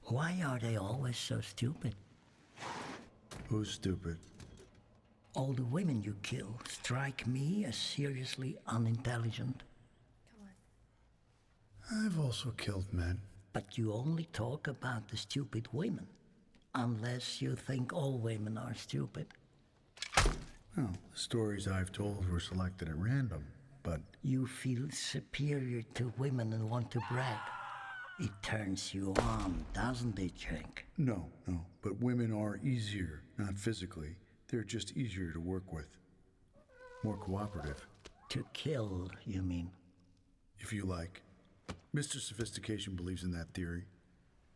Why are they always so stupid? Who's stupid? All the women you kill strike me as seriously unintelligent. I've also killed men. But you only talk about the stupid women. Unless you think all women are stupid. Well, the stories I've told were selected at random, but... You feel superior to women and want to brag. It turns you on, doesn't it, Jack? No, but women are easier, not physically. They're just easier to work with. More cooperative. To kill, you mean? If you like. Mr. Sophistication believes in that theory.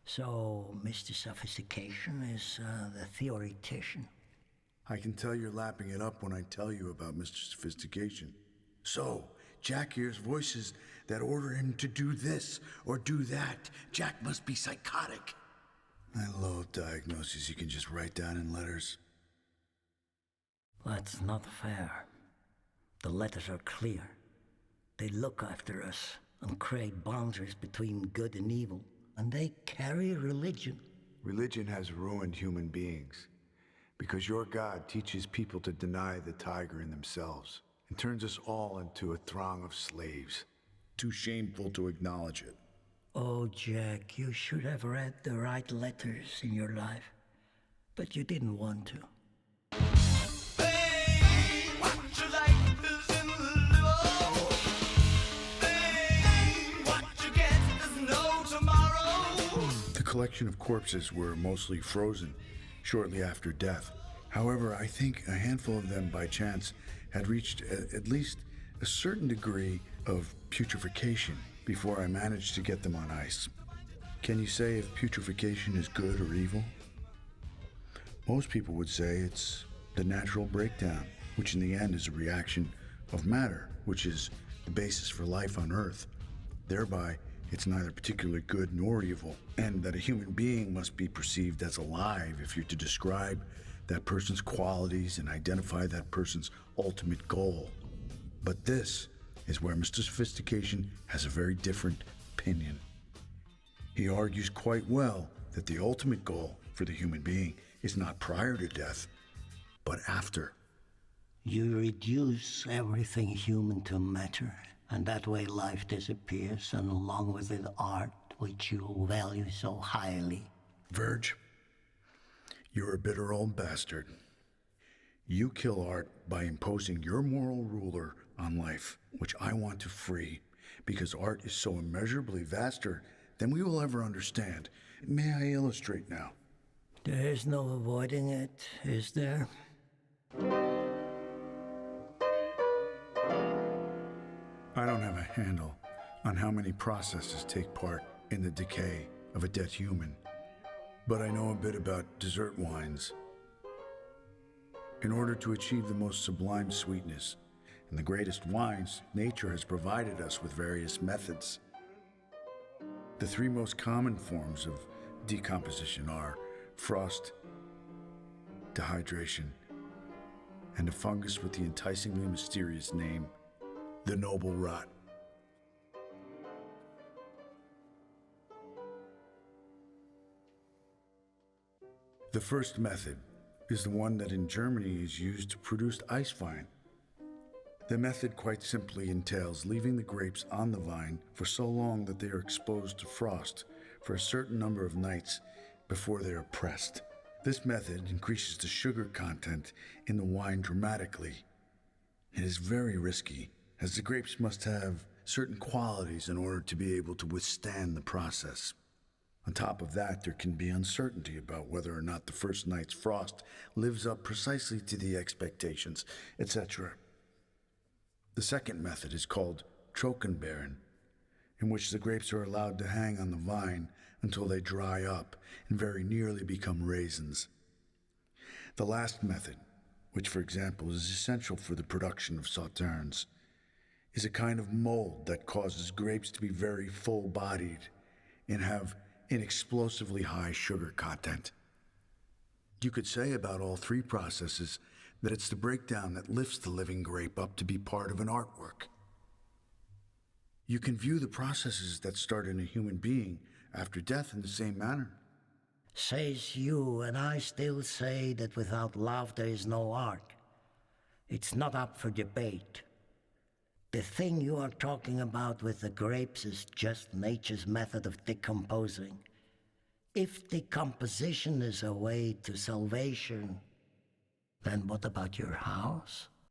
So, Mr. Sophistication is the theoretician. I can tell you're lapping it up when I tell you about Mr. Sophistication. So, Jack hears voices that order him to do this or do that. Jack must be psychotic. I loathe diagnoses you can just write down in letters. That's not fair. The letters are clear. They look after us and create boundaries between good and evil. And they carry religion. Religion has ruined human beings because your God teaches people to deny the tiger in themselves and turns us all into a throng of slaves. Too shameful to acknowledge it. Oh, Jack, you should have read the right letters in your life. But you didn't want to. The collection of corpses were mostly frozen shortly after death. However, I think a handful of them by chance had reached at least a certain degree of putrefaction before I managed to get them on ice. Can you say if putrefaction is good or evil? Most people would say it's the natural breakdown, which in the end is a reaction of matter, which is the basis for life on Earth. Thereby, it's neither particularly good nor evil, and that a human being must be perceived as alive if you're to describe that person's qualities and identify that person's ultimate goal. But this is where Mr. Sophistication has a very different opinion. He argues quite well that the ultimate goal for the human being is not prior to death, but after. You reduce everything human to matter, and that way life disappears, and along with it art, which you value so highly. Verge, you're a bitter old bastard. You kill art by imposing your moral ruler on life, which I want to free, because art is so immeasurably vaster than we will ever understand. May I illustrate now? There is no avoiding it, is there? I don't have a handle on how many processes take part in the decay of a dead human, but I know a bit about dessert wines. In order to achieve the most sublime sweetness and the greatest wines, nature has provided us with various methods. The three most common forms of decomposition are frost, dehydration, and a fungus with the enticingly mysterious name, the noble rot. The first method is the one that in Germany is used to produce ice vine. The method quite simply entails leaving the grapes on the vine for so long that they are exposed to frost for a certain number of nights before they are pressed. This method increases the sugar content in the wine dramatically. It is very risky, as the grapes must have certain qualities in order to be able to withstand the process. On top of that, there can be uncertainty about whether or not the first night's frost lives up precisely to the expectations, etc. The second method is called Trockenbeeren, in which the grapes are allowed to hang on the vine until they dry up and very nearly become raisins. The last method, which for example is essential for the production of sauternes, is a kind of mold that causes grapes to be very full-bodied and have an explosively high sugar content. You could say about all three processes that it's the breakdown that lifts the living grape up to be part of an artwork. You can view the processes that start in a human being after death in the same manner. Says you, and I still say that without love there is no art. It's not up for debate. The thing you are talking about with the grapes is just nature's method of decomposing. If decomposition is a way to salvation, then what about your house?